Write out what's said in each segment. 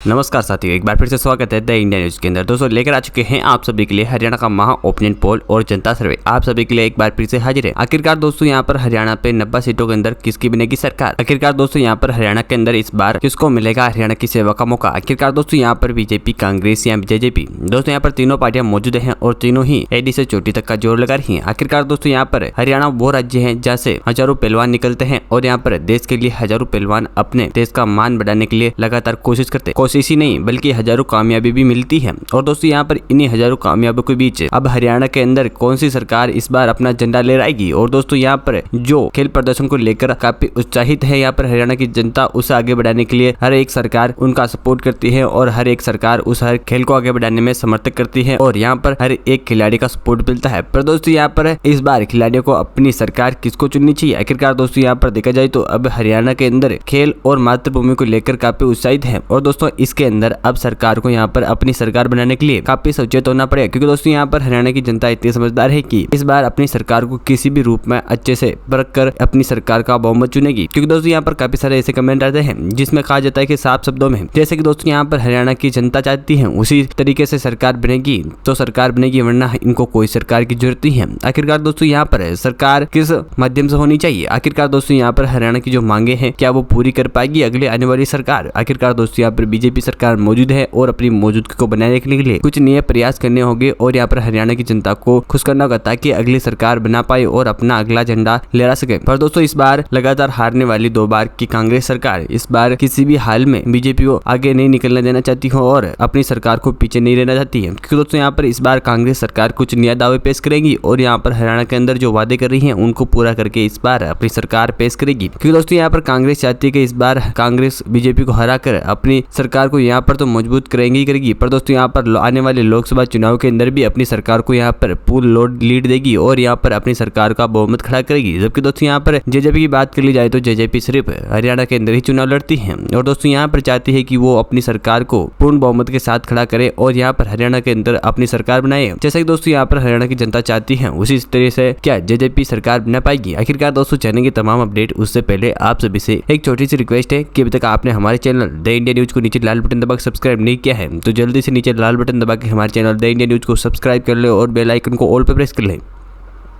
नमस्कार साथियों, एक बार फिर से स्वागत है द इंडिया न्यूज के अंदर। दोस्तों लेकर आ चुके हैं आप सभी के लिए हरियाणा का महा ओपिनियन पोल और जनता सर्वे आप सभी के लिए एक बार फिर से हाजिर है। आखिरकार दोस्तों यहाँ पर हरियाणा पे 90 सीटों के अंदर किसकी बनेगी सरकार। आखिरकार दोस्तों यहाँ पर हरियाणा के अंदर इस बार किसको मिलेगा हरियाणा की सेवा का मौका। आखिरकार दोस्तों यहाँ पर बीजेपी, कांग्रेस या जेजेपी, दोस्तों यहाँ पर तीनों पार्टियां मौजूद हैं और तीनों ही एडी से चोटी तक का जोर लगा रही है। आखिरकार दोस्तों यहाँ पर हरियाणा वो राज्य है जहाँ से हजारों पहलवान निकलते हैं और यहाँ पर देश के लिए हजारों पहलवान अपने देश का मान बढ़ाने के लिए लगातार कोशिश करते, कोशिश ही नहीं बल्कि हजारों कामयाबी भी मिलती है। और दोस्तों यहाँ पर इन्हीं हजारों कामयाबियों के बीच अब हरियाणा के अंदर कौन सी सरकार इस बार अपना झंडा ले आएगी। और दोस्तों यहाँ पर जो खेल प्रदर्शन को लेकर काफी उत्साहित है यहाँ पर हरियाणा की जनता, उसे आगे बढ़ाने के लिए हर एक सरकार उनका सपोर्ट करती है और हर एक सरकार उस हर खेल को आगे बढ़ाने में समर्थक करती है और यहाँ पर हर एक खिलाड़ी का सपोर्ट मिलता है। पर दोस्तों यहाँ पर इस बार खिलाड़ियों को अपनी सरकार किसको चुननी चाहिए। आखिरकार दोस्तों यहाँ पर देखा जाए तो अब हरियाणा के अंदर खेल और मातृभूमि को लेकर काफी उत्साहित है और दोस्तों इसके अंदर अब सरकार को यहाँ पर अपनी सरकार बनाने के लिए काफी सचेत होना पड़ेगा, क्योंकि दोस्तों यहाँ पर हरियाणा की जनता इतनी समझदार है कि इस बार अपनी सरकार को किसी भी रूप में अच्छे से परख कर अपनी सरकार का बहुमत चुनेगी। क्योंकि दोस्तों यहाँ पर काफी सारे ऐसे कमेंट आते हैं जिसमें कहा जाता है कि साफ शब्दों में, जैसे कि दोस्तों यहाँ पर हरियाणा की जनता चाहती है उसी तरीके से सरकार बनेगी तो सरकार बनेगी, वरना इनको कोई सरकार की जरूरत नहीं है। आखिरकार दोस्तों यहाँ पर सरकार किस माध्यम से होनी चाहिए। आखिरकार दोस्तों यहाँ पर हरियाणा की जो मांगे हैं क्या वो पूरी कर पाएगी अगले आने वाली सरकार। आखिरकार दोस्तों यहाँ पर बीजेपी सरकार मौजूद है और अपनी मौजूदगी को बनाए रखने के लिए कुछ नए प्रयास करने होंगे और यहाँ पर हरियाणा की जनता को खुश करना होगा ताकि अगली सरकार बना पाए और अपना अगला झंडा लहरा सके। पर दोस्तों इस बार लगातार हारने वाली 2 बार की कांग्रेस सरकार इस बार किसी भी हाल में बीजेपी को आगे नहीं निकलने देना चाहती हो और अपनी सरकार को पीछे नहीं रहना चाहती है। क्योंकि दोस्तों यहाँ पर इस बार कांग्रेस सरकार कुछ नया दावे पेश करेगी और यहाँ पर हरियाणा के अंदर जो वादे कर रही है उनको पूरा करके इस बार अपनी सरकार पेश करेगी। क्योंकि दोस्तों यहाँ पर कांग्रेस चाहती है कि इस बार कांग्रेस बीजेपी को हरा कर अपनी सरकार को यहाँ पर तो मजबूत करेगी। पर दोस्तों यहाँ पर आने वाले लोकसभा चुनाव के अंदर भी अपनी सरकार को यहाँ पर फुल लोड लीड देगी और यहाँ पर अपनी सरकार का बहुमत खड़ा करेगी। जबकि दोस्तों यहाँ पर जेजेपी की बात कर ली जाए तो जेजेपी सिर्फ हरियाणा के अंदर ही चुनाव लड़ती है और दोस्तों यहाँ पर चाहती है कि वो अपनी सरकार को पूर्ण बहुमत के साथ खड़ा करे और यहाँ पर हरियाणा के अंदर अपनी सरकार बनाए। जैसा कि दोस्तों यहाँ पर हरियाणा की जनता चाहती है उसी तरह से क्या जेजेपी सरकार बना पाएगी। आखिरकार दोस्तों चैनल की तमाम अपडेट उससे पहले आप सभी से एक छोटी सी रिक्वेस्ट है कि अभी तक आपने हमारे चैनल द इंडिया न्यूज को नीचे लाल बटन दबाकर सब्सक्राइब नहीं किया है तो जल्दी से नीचे लाल बटन दबा के हमारे चैनल द इंडिया न्यूज को सब्सक्राइब कर ले और बेल आइकन को ऑल पे प्रेस कर लें।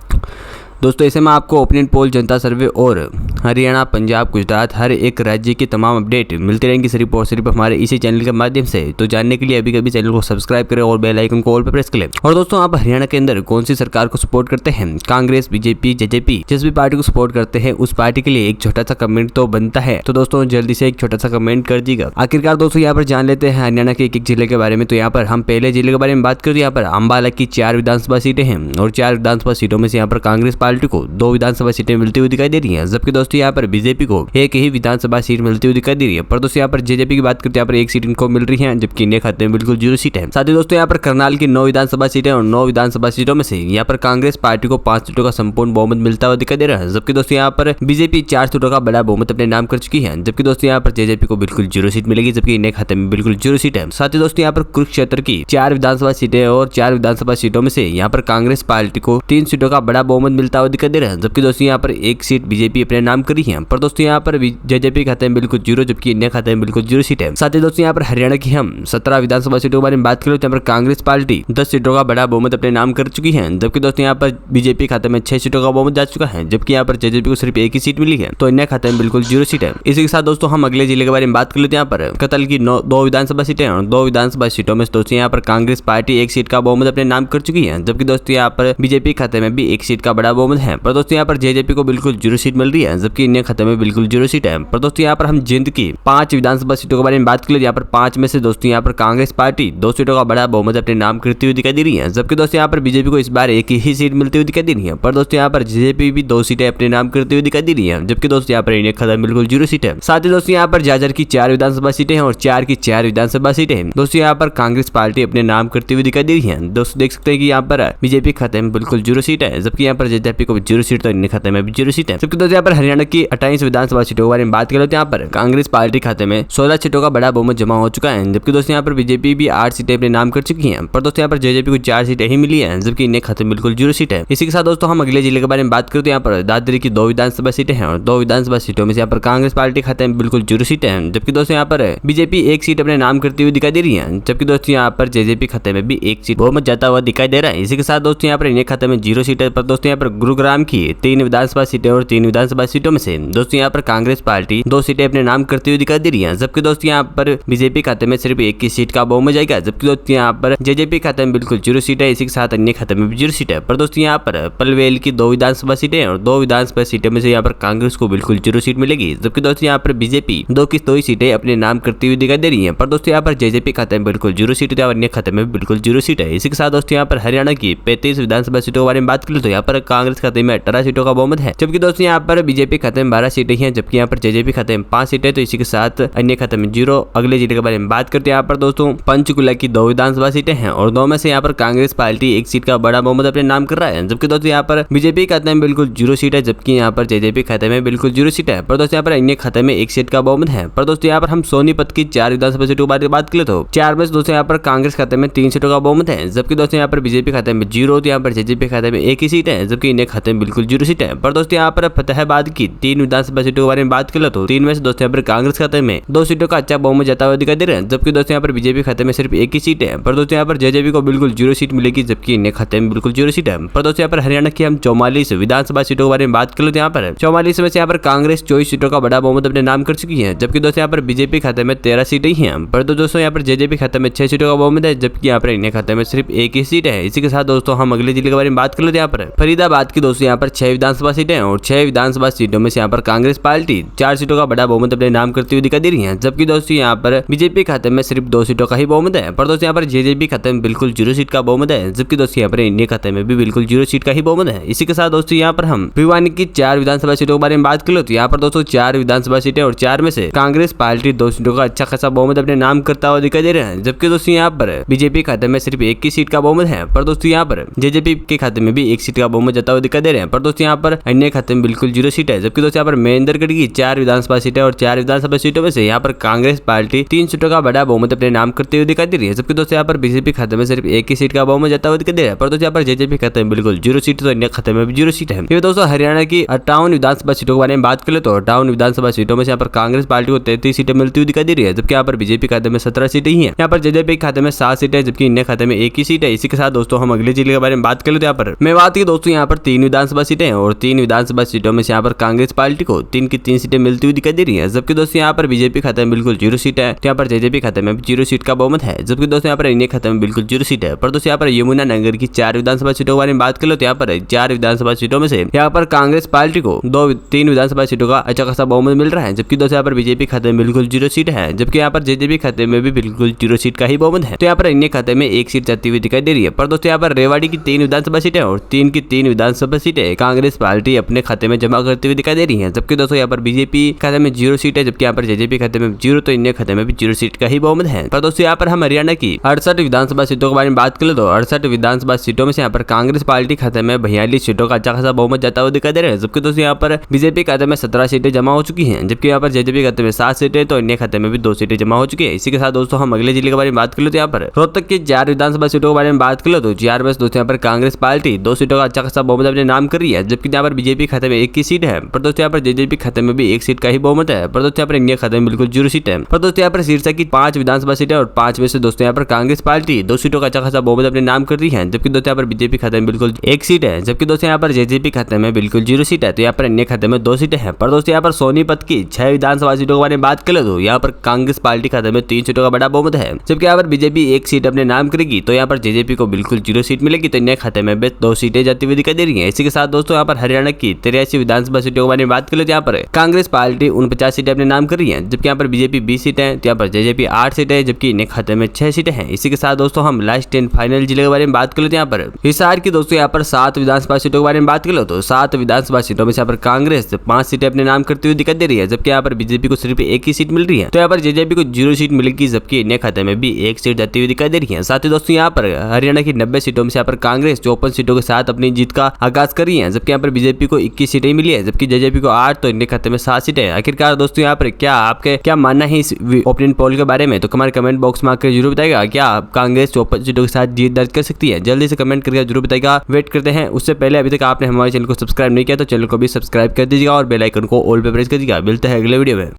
दोस्तों ऐसे में आपको ओपिनियन पोल, जनता सर्वे और हरियाणा, पंजाब, गुजरात हर एक राज्य की तमाम अपडेट मिलती रहेंगी सिर्फ और सिर्फ हमारे इसी चैनल के माध्यम से। तो जानने के लिए अभी कभी चैनल को सब्सक्राइब करें और बेल आइकन को ऑल पे प्रेस कर लें। और दोस्तों आप हरियाणा के अंदर कौन सी सरकार को सपोर्ट करते हैं, कांग्रेस, बीजेपी, जेजेपी, जिस भी पार्टी को सपोर्ट करते हैं उस पार्टी के लिए एक छोटा सा कमेंट तो बनता है। तो दोस्तों जल्दी से एक छोटा सा कमेंट कर दीजिएगा। आखिरकार दोस्तों यहाँ पर जान लेते हैं हरियाणा के एक जिले के बारे में। तो यहाँ पर हम पहले जिले के बारे में बात करें, यहाँ पर अम्बाला की 4 विधानसभा सीटें हैं और 4 विधानसभा सीटों में से यहाँ पर कांग्रेस पार्टी को 2 विधानसभा सीटें मिलती हुई दिखाई दे रही हैं, जबकि दोस्तों यहाँ पर बीजेपी को एक ही विधानसभा सीट मिलती हुई दिखाई दे रही है। पर दोस्तों यहाँ पर जेजेपी की बात करते हैं, यहाँ पर 1 सीट इनको मिल रही है जबकि इनके खाते में बिल्कुल 0 सीट है। साथ ही दोस्तों यहाँ पर करनाल की 9 विधानसभा सीटें और 9 विधानसभा सीटों में से यहाँ पर कांग्रेस पार्टी को 5 सीटों का संपूर्ण बहुमत मिलता हुआ दिखाई दे रहा है, जबकि दोस्तों यहाँ पर बीजेपी 4 सीटों का बड़ा बहुमत अपने नाम कर चुकी है। जबकि दोस्तों यहाँ पर जेजेपी को बिल्कुल 0 सीट मिलेगी जबकि इनके खाते में बिल्कुल 0 सीट है। साथ ही दोस्तों यहाँ पर कुरुक्षेत्र की 4 विधानसभा सीटें और 4 विधानसभा सीटों में से यहाँ पर कांग्रेस पार्टी को 3 सीटों का बड़ा बहुमत मिलता हुआ दिखाई दे रहा है, जबकि दोस्तों यहाँ पर 1 सीट बीजेपी अपने नाम करी है। पर दोस्तों यहाँ पर जेजेपी खाते में बिल्कुल 0 जबकि इंडिया खाते में बिल्कुल 0 सीट है। साथ ही दोस्तों यहाँ पर हरियाणा की हम 17 विधानसभा सीटों के बारे में बात करें तो यहाँ पर कांग्रेस पार्टी 10 सीटों का बड़ा बहुमत अपने नाम कर चुकी है, जबकि दोस्तों यहाँ पर बीजेपी खाते में 6 सीटों का बहुमत जा चुका है, जबकि यहाँ पर जेजेपी को सिर्फ 1 ही सीट मिली है तो इंडिया खाते में बिल्कुल 0 सीट है। इसी के साथ दोस्तों हम अगले जिले के बारे में बात कर लेते हैं। यहाँ पर कतल की 2 विधानसभा सीटें और 2 विधानसभा सीटों में दोस्तों यहाँ पर कांग्रेस पार्टी 1 सीट का बहुमत अपने नाम कर चुकी है, जबकि दोस्तों यहाँ पर बीजेपी खाते में भी 1 सीट का बड़ा बहुमत है। पर दोस्तों यहाँ पर जेजेपी को बिल्कुल 0 सीट मिल रही है जबकि इंडिया खाते में बिल्कुल 0 सीट है। पर दोस्तों यहाँ पर हम जिंद की 5 विधानसभा सीटों के बारे में बात करें, यहाँ पर 5 में से दोस्तों यहाँ पर कांग्रेस पार्टी 2 सीटों का बड़ा बहुमत अपने नाम करती हुई दिखाई दे रही है, जबकि दोस्तों यहाँ पर बीजेपी को इस बार 1 ही सीट मिलती हुई दिखाई दे रही है। पर दोस्तों यहाँ पर जेजेपी भी 2 सीटें अपने नाम करती हुई दिखाई दे रही है, जबकि दोस्तों यहाँ पर इंडिया खाते में बिल्कुल 0 सीट है। साथ ही दोस्तों यहाँ पर जाजर की 4 विधानसभा सीटें हैं और 4 की 4 विधानसभा सीटें हैं दोस्तों यहाँ पर कांग्रेस पार्टी अपने नाम करती हुई दिखाई दे रही है। दोस्तों देख सकते हैं कि यहाँ पर बीजेपी खाते में बिल्कुल 0 सीट है, जबकि यहाँ पर जेजेपी को 0 सीट तो इनके खाते में भी 0 सीट है। जबकि दोस्तों यहाँ पर हरियाणा की 28 विधानसभा सीटों के बारे में बात करें तो यहाँ पर कांग्रेस पार्टी खाते में 16 सीटों का बड़ा बहुमत जमा हो चुका है। जबकि दोस्तों यहाँ पर बीजेपी भी 8 सीटें अपने नाम कर चुकी है, पर दोस्तों यहाँ पर जेजेपी को 4 सीटें ही मिली है, जबकि इनके खाते में बिल्कुल 0 सीट है। इसी के साथ दोस्तों हम अगले जिले के बारे में बात करें तो यहाँ पर दादरी की 2 विधानसभा सीटें हैं और 2 विधानसभा सीटों में से यहाँ पर कांग्रेस पार्टी खाते में बिल्कुल 0 सीटें हैं। जबकि दोस्तों यहाँ पर बीजेपी 1 सीट अपने नाम करती हुई दिखाई दे रही है, जबकि दोस्तों यहाँ पर जेजेपी खाते में भी 1 सीट बहुमत जाता हुआ दिखाई दे रहा है। इसी के साथ दोस्तों यहाँ पर इनके खाते में 0 सीट है। पर दोस्तों यहाँ पर गुरुग्राम की 3 विधानसभा सीटें और 3 विधानसभा सीटों में से दोस्तों यहाँ पर कांग्रेस पार्टी 2 सीटें अपने नाम करती हुई दिखाई दे रही है। जबकि दोस्तों यहाँ पर बीजेपी खाते में सिर्फ 1 की सीट का बहुमत जाएगा, जबकि दोस्तों यहाँ पर जेजेपी खाते में बिल्कुल 0 सीट है। इसी के साथ अन्य खाते में भी 0 सीट है। पर दोस्तों यहाँ पर पलवेल की 2 विधानसभा सीटें और 2 विधानसभा सीटें में से यहाँ पर कांग्रेस को बिल्कुल 0 सीट मिलेगी, जबकि दोस्तों यहाँ पर बीजेपी 2 की 2 सीटें अपने नाम करती हुई दिखाई दे रही है। पर दोस्तों यहाँ पर जेजेपी खाते में बिल्कुल 0 सीट है और अन्य खाते में बिल्कुल 0 सीट है। इसी के साथ दोस्तों यहाँ पर हरियाणा की 35 विधानसभा सीटों के बारे में बात करें तो यहाँ पर कांग्रेस खाते में 18 सीटों का बहुमत है, जबकि दोस्तों यहाँ पर बीजेपी खाते में 12 सीटें हैं, जबकि यहाँ पर जेजेपी खाते में 5 सीटें। तो इसी के साथ अन्य खाते में 0। अगले जिले के बारे में बात करते हैं यहाँ पर दोस्तों पंचकुला की 2 विधानसभा सीटें हैं और 2 में से यहाँ पर कांग्रेस पार्टी 1 सीट का बड़ा बहुमत अपने नाम कर रहा है, जबकि दोस्तों यहाँ पर बीजेपी खाते में बिल्कुल 0 सीट है, जबकि यहाँ पर जेजेपी खाते में बिल्कुल 0 सीट है। पर दोस्तों यहाँ पर अन्य खाते में 1 सीट का बहुमत है। पर दोस्तों यहाँ पर हम सोनीपत की 4 विधानसभा सीटों के बारे में बात करें तो 4 में से दोस्तों यहाँ पर कांग्रेस खाते में 3 सीटों का बहुमत है, जबकि दोस्तों यहाँ पर बीजेपी खाते में 0, तो यहाँ पर जेजेपी खाते में 1 ही सीट है, जबकि इन्हें खाते में बिल्कुल 0 सीट है। पर दोस्तों यहाँ पर फतेहाबाद की 3 विधानसभा सीटों के बारे में बात करें तो 3 में से दोस्तों यहाँ पर कांग्रेस खाते में 2 सीटों का अच्छा बहुमत जाता हुआ दिखाई दे रहा है, जबकि दोस्तों यहाँ पर बीजेपी खाते में सिर्फ 1 ही सीट है। पर दोस्तों यहाँ पर जेजेपी को बिल्कुल 0 सीट मिलेगी, जबकि इन्हें खाते में बिल्कुल 0 सीट है। पर दोस्तों यहाँ पर हरियाणा की हम 44 विधानसभा सीटों के बारे में बात करें तो यहाँ पर 44 में से यहाँ पर कांग्रेस 24 सीटों का बड़ा बहुमत अपने नाम कर चुकी है, जबकि दोस्तों यहाँ पर बीजेपी खाते में 13 सीटें ही हैं। पर दोस्तों यहाँ पर जेजेपी खाते में 6 सीटों का बहुमत है, जबकि यहाँ पर इन्हें खाते में सिर्फ 1 ही सीट है। इसी के साथ दोस्तों हम अगले जिले के बारे में बात कर लेते हैं। यहाँ पर फरीदाबाद की दोस्तों यहाँ पर 6 विधानसभा सीटें हैं और 6 विधानसभा सीटों में से यहाँ पर कांग्रेस पार्टी 4 सीटों का बड़ा बहुमत अपने नाम करती हुई दिखाई दे रही है, जबकि दोस्तों यहाँ पर बीजेपी खाते में सिर्फ 2 सीटों का ही बहुमत है। पर दोस्तों यहाँ पर जेजेपी खाते में बिल्कुल 0 सीट का बहुमत है, जबकि दोस्तों यहाँ पर इंडिया खाते में भी बिल्कुल 0 सीट का ही बहुमत है। इसी के साथ दोस्तों यहाँ पर हम भिवानी की 4 विधानसभा सीटों के बारे में बात कर लो तो यहाँ पर दोस्तों 4 विधानसभा सीटें और 4 में से कांग्रेस पार्टी 2 सीटों का अच्छा खासा बहुमत अपने नाम करता हुआ दिखाई दे रहा है, जबकि दोस्तों यहाँ पर बीजेपी खाते में सिर्फ 1 की सीट का बहुमत है। पर दोस्तों यहाँ पर जेजेपी के खाते में भी 1 सीट का बहुमत जाता हुआ दिखाई दे रहे हैं। पर दोस्तों यहाँ पर अन्य खाते में बिल्कुल 0 सीट है, जबकि दोस्तों यहाँ पर महेंद्रगढ़ की 4 विधानसभा सीटें और 4 विधानसभा सीटों में से यहाँ पर कांग्रेस पार्टी 3 सीटों का बड़ा बहुमत अपने नाम करते हुए दिखाई दे रही है, जबकि दोस्तों यहाँ पर बीजेपी खाते में सिर्फ 1 ही सीट का बहुमत जाता हुआ दिखाई दे रहा है। पर दोस्तों यहाँ पर जेजेपी खाते में बिल्कुल 0 सीट, तो अन्य खाते में भी 0 सीट है। फिर दोस्तों हरियाणा की 58 विधानसभा सीटों के बारे में बात करें तो 58 विधानसभा सीटों में से यहाँ पर कांग्रेस पार्टी को 33 सीटें मिलती हुई दिखाई दे रही है, जबकि यहाँ पर बीजेपी खाते में 17 सीटें ही है। यहाँ पर जेजेपी खाते में 7 सीटें, जबकि इन्हें खाते में 1 ही सीट है। इसी के साथ दोस्तों हम अगले जिले के बारे में बात करें तो यहाँ पर मेवात की दोस्तों यहाँ पर 3 विधानसभा सीटें हैं और 3 विधानसभा सीटों में से यहाँ पर कांग्रेस पार्टी को 3 की 3 सीटें मिलती हुई दिखाई दे रही है, जबकि दोस्तों यहाँ पर बीजेपी खाते में बिल्कुल 0 सीट है। तो यहाँ पर जेजेपी खाते में 0 सीट का बहुमत है, जबकि दोस्तों यहाँ पर इन्हें खाते में बिल्कुल 0 सीट है। पर दोस्तों यहाँ पर यमुनानगर की 4 विधानसभा सीटों के बारे में बात कर लो तो यहाँ पर 4 विधानसभा सीटों में से यहाँ पर कांग्रेस पार्टी को 3 विधानसभा सीटों का अच्छा खासा बहुमत मिल रहा है, जबकि दोस्तों यहाँ पर बीजेपी खाते में बिल्कुल 0 सीट है, जबकि यहाँ पर जेजेपी खाते में भी बिल्कुल 0 सीट का ही बहुमत है। तो यहाँ पर अन्य खाते में 1 सीट जाती हुई दिखाई दे रही है। पर दोस्तों यहाँ पर रेवाड़ी की 3 विधानसभा सीटें और 3 की 3 विधानसभा सीटें कांग्रेस पार्टी अपने खाते में जमा करती हुई दिखाई दे रही है, जबकि दोस्तों यहाँ पर बीजेपी खाते में 0 सीट है, जबकि यहाँ पर जेजेपी खाते में 0, तो इन्हें खाते में भी 0 सीट का ही बहुमत है। पर दोस्तों यहाँ पर हम हरियाणा की 68 विधानसभा सीटों के बारे में बात करें तो 68 विधानसभा सीटों में से यहाँ पर कांग्रेस पार्टी खाते में 42 सीटों का अच्छा खासा बहुमत जाता हुआ दिखाई दे रहा है, जबकि दोस्तों यहाँ पर बीजेपी खाते में 17 सीटें जमा हो चुकी हैं, जबकि यहाँ पर जेजेपी खाते में 7 सीटें, तो अन्य खाते में भी 2 सीटें जमा हो चुकी है। इसी के साथ दोस्तों हम अगले जिले के बारे में बात कर लो तो यहाँ पर रोहतक की 4 विधानसभा सीटों के बारे में बात कर लो तो 4 में दोस्तों यहाँ पर कांग्रेस पार्टी 2 सीटों का अच्छा खासा बहुमत अपने नाम कर रही है, जबकि यहाँ पर बीजेपी खाते में 1 की सीट है। पर दोस्तों यहाँ पर जेजेपी खाते में भी 1 सीट का ही बहुमत है। पर दोस्तों यहाँ पर इंडिया खाते में बिल्कुल 0 सीट है। पर दोस्तों यहाँ पर सिरसा की 5 विधानसभा सीटें और 5 में से दोस्तों यहाँ पर कांग्रेस पार्टी 2 सीटों का अच्छा खासा बहुमत अपने नाम कर रही है, जबकि दोस्तों यहाँ पर बीजेपी खाते में बिल्कुल 1 सीट है, जबकि दोस्तों यहाँ पर जेजेपी खाते में बिल्कुल 0 सीट है। तो यहाँ पर अन्य खाते में 2 सीटें हैं। पर दोस्तों यहाँ पर सोनीपत की 6 विधानसभा सीटों के बारे में बात कर तो यहाँ पर कांग्रेस पार्टी खाते में 3 सीटों का बड़ा बहुमत है, जबकि यहाँ पर बीजेपी 1 सीट अपने नाम करेगी, तो यहाँ पर जेजेपी को बिल्कुल 0 सीट मिलेगी, तो अन्य खाते में 2 सीटें जाती हुई दिखाई दे रही है। इसी के साथ दोस्तों यहाँ पर हरियाणा की 83 विधानसभा सीटों के बारे में बात कर यहाँ पर कांग्रेस पार्टी 49 सीटें अपने नाम कर रही है, जबकि यहाँ पर बीजेपी 20 सीटें हैं, यहाँ पर जेजेपी 8 सीटें हैं, जबकि इन्हें खाते में 6 सीटें हैं। इसी के साथ दोस्तों हम लास्ट 10 फाइनल जिले के बारे में बात कर लेते हैं। यहाँ पर हिसार की दोस्तों यहाँ पर 7 विधानसभा सीटों के बारे में बात कर लो तो 7 विधानसभा सीटों में से यहाँ पर कांग्रेस 5 सीटें अपने नाम करती हुई दिखाई दे रही है, जबकि यहाँ पर बीजेपी को सिर्फ 1 ही सीट मिल रही है। तो यहाँ पर जेजेपी को 0 सीट मिलेगी, जबकि इन्हें खाते में भी 1 सीट जाती हुई दिखाई दे रही है। साथ ही दोस्तों यहाँ पर हरियाणा की 90 सीटों में से यहाँ पर कांग्रेस 54 सीटों के साथ अपनी जीत का आगाज करी है, जबकि यहाँ पर बीजेपी को 21 सीटें मिली है, जबकि जेजेपी को 8, तो इनके खाते में 7 सीटें हैं। आखिरकार दोस्तों यहाँ पर क्या मानना है इस ओपिनियन पोल के बारे में, तो हमारे कमेंट बॉक्स में आकर जरूर बताएगा। क्या कांग्रेस 54 सीटों के साथ जीत दर्ज कर सकती है? जल्दी से कमेंट करके जरूर बताएगा। वेट करते हैं। उससे पहले अभी तक आपने हमारे चैनल को सब्सक्राइब नहीं किया तो चैनल को भी सब्सक्राइब कर दीजिएगा और बेल आइकन को ऑल पे प्रेस कर दीजिएगा। मिलते हैं अगले वीडियो में।